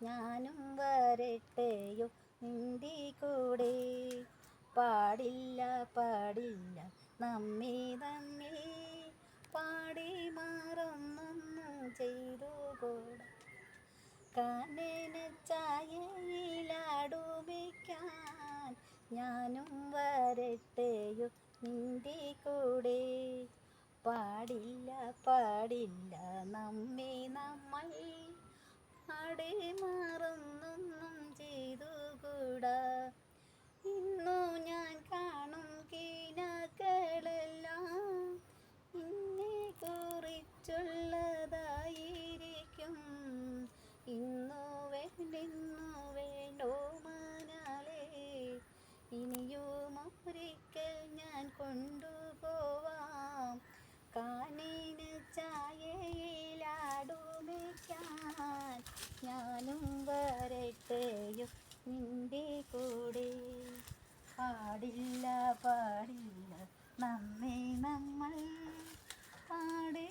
ഞാനും വരട്ടെയോ നിന്റെ കൂടെ. പാടില്ല പാടില്ല നമ്മെ തമ്മിൽ പാടി മറന്നൊന്നും ചെയ്തുകൂടാ. കാനനച്ചായയിലാടുമിക്കാൻ ഞാനും വരട്ടെയോ നിന്റെ കൂടെ. പാടില്ല പാടില്ല നമ്മൾ പാടി മറന്നൊന്നും ചെയ്തുകൂടാ. ഇന്നു ഞാൻ കാണും കിനാക്കളെല്ലാം നിന്നെ കുറിച്ചുള്ളതായിരിക്കും. ഇന്നു വേണ്ടോ മനാലേ, ഇനിയുമൊരിക്കൽ ഞാൻ കൊണ്ടുപോവാം. കാനനച്ചായയിലാടുമിക്കാൻ ഞാനും വരട്ടെയോ നിന്റെ കൂടെ. പാടില്ല പാടില്ല നമ്മെ നമ്മൾ പാടി